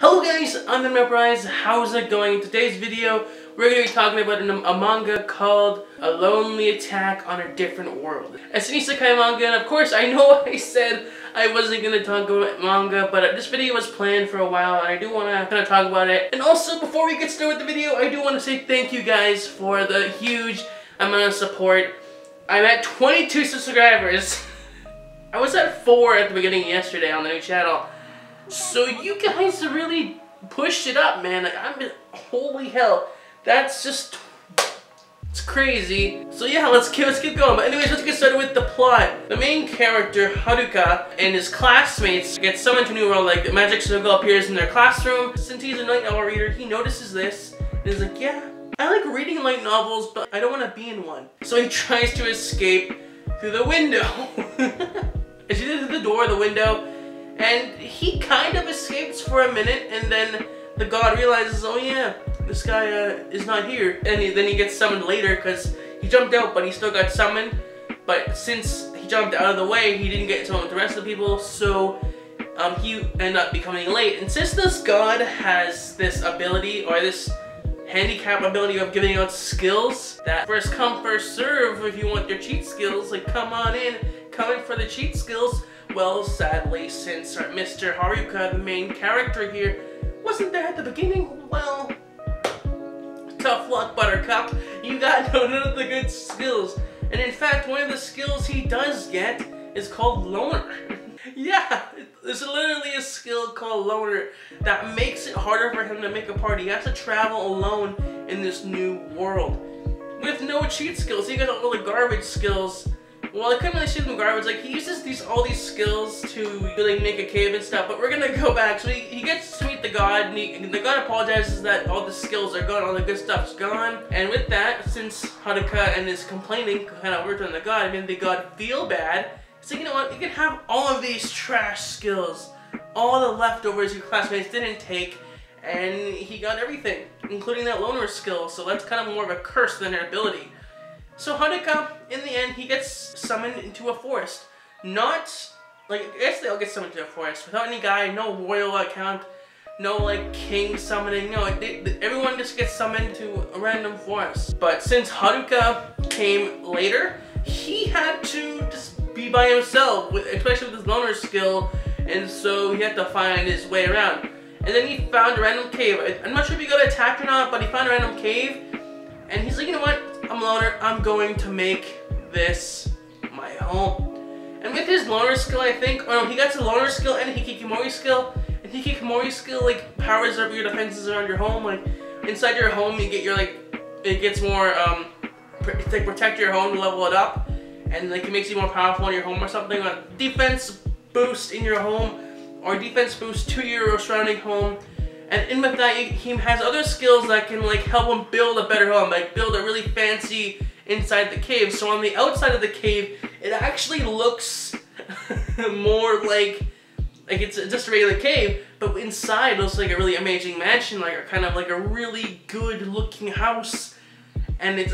Hello guys, I'm AnimeUpRise. How's it going? In today's video, we're going to be talking about a manga called A Lonely Attack on a Different World. It's an isekai manga, and of course I know I said I wasn't going to talk about manga, but this video was planned for a while and I do want to kind of talk about it. And also, before we get started with the video, I do want to say thank you guys for the huge amount of support. I'm at 22 subscribers. I was at 4 at the beginning yesterday on the new channel. So you guys really pushed it up, man. Like, holy hell, that's just, it's crazy. So yeah, let's keep going. But anyways, let's get started with the plot. The main character, Haruka, and his classmates get summoned to a new world. Like, the magic circle appears in their classroom. Since he's a light novel reader, he notices this and is like, yeah, I like reading light novels, but I don't want to be in one. So he tries to escape through the window. It's either through the door or the window. And he kind of escapes for a minute, and then the god realizes, oh yeah, this guy is not here. And then he gets summoned later because he jumped out, but he still got summoned. But since he jumped out of the way, he didn't get summoned with the rest of the people, so he ended up becoming late. And since this god has this ability, or this handicap ability of giving out skills that first come, first serve, if you want your cheat skills, like come in for the cheat skills. Well, sadly, since our Mr. Haruka, the main character here, wasn't there at the beginning, well, tough luck, Buttercup. You got none of the good skills. And in fact, one of the skills he does get is called Loner. Yeah, there's literally a skill called Loner that makes it harder for him to make a party. He has to travel alone in this new world with no cheat skills. He got all the garbage skills. Well, I couldn't really see them garbage. Like, he uses all these skills to really make a cave and stuff, but we're gonna go back. So he gets to meet the god, and the god apologizes that all the skills are gone, all the good stuff's gone. And with that, since Haruka and his complaining kind of worked on the god, made the god feel bad. So you know what, you can have all of these trash skills, all the leftovers your classmates didn't take, and he got everything, including that loner skill. So that's kind of more of a curse than an ability. So Haruka, in the end, he gets summoned into a forest. Not, like, I guess they all get summoned into a forest without any guy, no royal account, no, like, king summoning, no, everyone just gets summoned to a random forest. But since Haruka came later, he had to just be by himself, especially with his loner skill, and so he had to find his way around. And then he found a random cave. I'm not sure if he got attacked or not, but he found a random cave, and he's like, you know what? I'm a loner, I'm going to make this my home. And with his loner skill, I think, oh no, he got the loner skill and Hikikomori skill. And Hikikomori skill, like, powers up your defenses around your home. Like, inside your home, you get your, like, it gets more, it's like protect your home, level it up. And, like, it makes you more powerful in your home or something. A defense boost in your home, or defense boost to your surrounding home. And in with that, he has other skills that can, like, help him build a better home, like build a really fancy inside the cave. So on the outside of the cave, it actually looks more like it's just a regular cave, but inside it looks like a really amazing mansion, like, or kind of like a really good looking house. And it's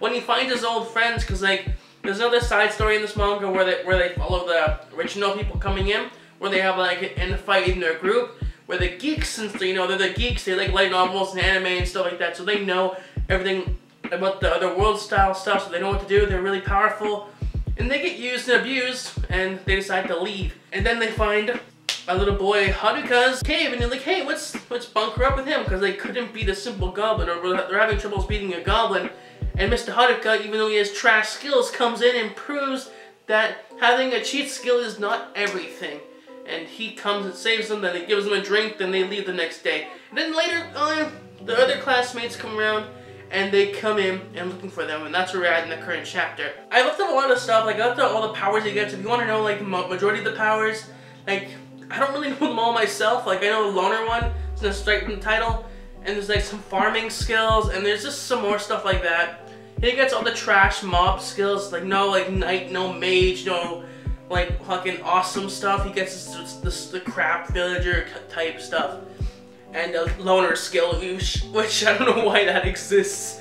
when he finds his old friends, because, like, there's another side story in this manga where they follow the original people coming in, where they have, like, an end fight in their group. Where the geeks, since they're the geeks, they like light novels and anime and stuff like that, so they know everything about the other world style stuff, so they know what to do. They're really powerful, and they get used and abused, and they decide to leave. And then they find a little boy, Haruka's cave, and they're like, hey, let's bunker up with him, because they couldn't beat a simple goblin, or they're having troubles beating a goblin. And Mr. Haruka, even though he has trash skills, comes in and proves that having a cheat skill is not everything. And he comes and saves them, then he gives them a drink, then they leave the next day. And then later on, the other classmates come around, and they come in and looking for them, and that's where we're at in the current chapter. I looked up a lot of stuff, like I looked up all the powers he gets. If you want to know, like, the majority of the powers, like, I don't really know them all myself. Like, I know the loner one, it's gonna strike in the title, and there's, like, some farming skills, and there's just some more stuff like that. He gets all the trash mob skills, like, no, like, knight, no mage, no, like, fucking awesome stuff. He gets the crap villager type stuff. And a loner skill, which I don't know why that exists.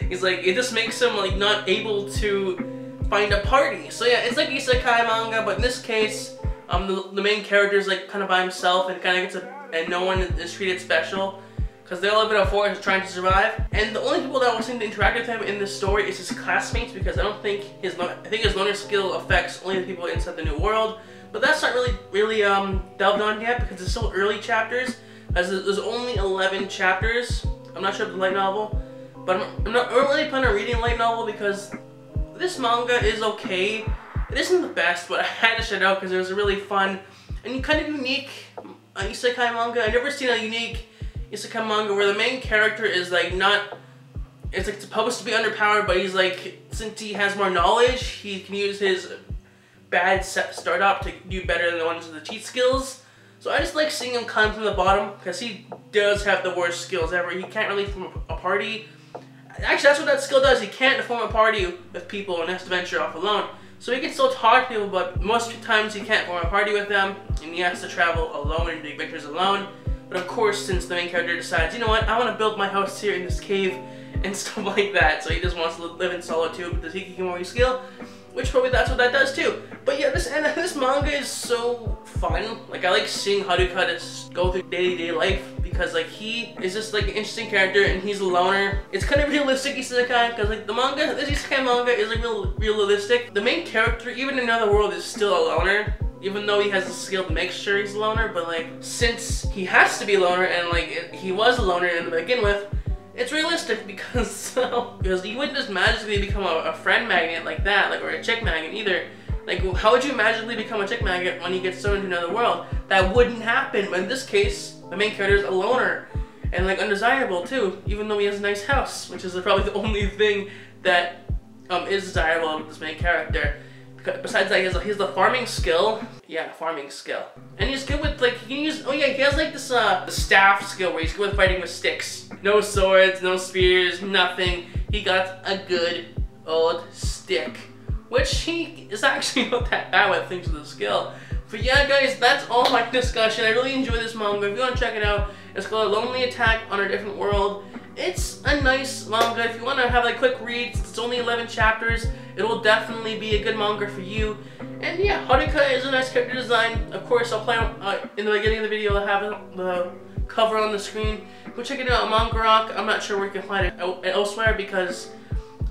He's like, it just makes him, like, not able to find a party. So yeah, it's like isekai manga, but in this case, The main character is like kind of by himself and kind of gets and no one is treated special because they all live in a forest trying to survive. And the only people that will seem to interact with him in this story is his classmates, because I think his loner skill affects only the people inside the new world. But that's not really delved on yet because it's still early chapters. As there's only 11 chapters. I'm not sure of the light novel, but I'm not really planning on reading a light novel because this manga is okay. It isn't the best, but I had to shut it out because it was a really fun and kind of unique isekai manga. I've never seen a unique isekai manga where the main character is like it's like supposed to be underpowered, but he's like, since he has more knowledge, he can use his bad start up to do better than the ones with the cheat skills. So I just like seeing him climb from the bottom because he does have the worst skills ever. He can't really form a party. Actually, that's what that skill does. He can't form a party with people and has to venture off alone. So he can still talk to people, but most times he can't form a party with them, and he has to travel alone and do adventures alone. But of course, since the main character decides, you know what, I want to build my house here in this cave and stuff like that, so he just wants to live in solitude with the Hikikomori skill, which probably that's what that does too. But yeah, this manga is so fun. Like, I like seeing Haruka just go through day-to-day life because like he is just like an interesting character and he's a loner. It's kind of realistic isekai because like the manga, this isekai manga is like realistic. The main character, even in another world, is still a loner. Even though he has the skill to make sure he's a loner, but like since he has to be a loner and like he was a loner to begin with, it's realistic because he wouldn't just magically become a friend magnet like that, like, or a chick magnet either. Like, how would you magically become a chick magnet when you get thrown into another world? That wouldn't happen. But in this case, the main character is a loner and like undesirable too, even though he has a nice house, which is probably the only thing that is desirable with this main character. Besides that, he has the farming skill. Yeah, farming skill. And he's good with like, he can use, oh yeah, he has like this the staff skill where he's good with fighting with sticks. No swords, no spears, nothing. He got a good old stick, which he is actually not that bad with things with the skill. But yeah guys, that's all my discussion. I really enjoy this manga. If you want to check it out, it's called A Lonely Attack on a Different World. It's a nice manga. If you want to have like quick reads, it's only 11 chapters. It will definitely be a good manga for you. And yeah, Haruka is a nice character design. Of course, I'll plan in the beginning of the video, I'll have the cover on the screen. Go check it out on Manga Rock. I'm not sure where you can find it elsewhere because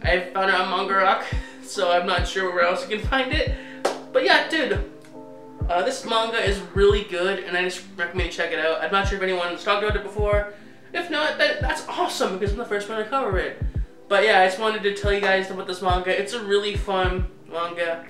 I found it on Manga Rock, so I'm not sure where else you can find it. But yeah, dude, this manga is really good, and I just recommend you check it out. I'm not sure if anyone's talked about it before. If not, that's awesome because I'm the first one to cover it. But yeah, I just wanted to tell you guys about this manga. It's a really fun manga,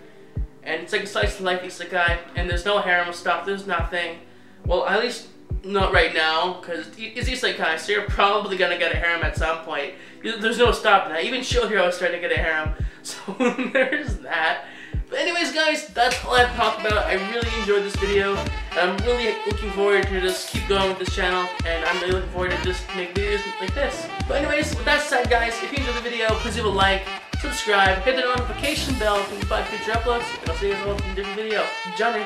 and it's like a slice of life isekai, and there's no harem stuff, there's nothing. Well, at least not right now, because it's isekai, so you're probably gonna get a harem at some point. There's no stopping that. Even Shield Hero is starting to get a harem, so there's that. But anyways guys, that's all I have to talk about. I really enjoyed this video, and I'm really looking forward to just keep going with this channel, and I'm really looking forward to just make videos like this. But anyways, with that said guys, if you enjoyed the video, please leave a like, subscribe, hit the notification bell to notify future uploads, and I'll see you guys all in a different video. Johnny.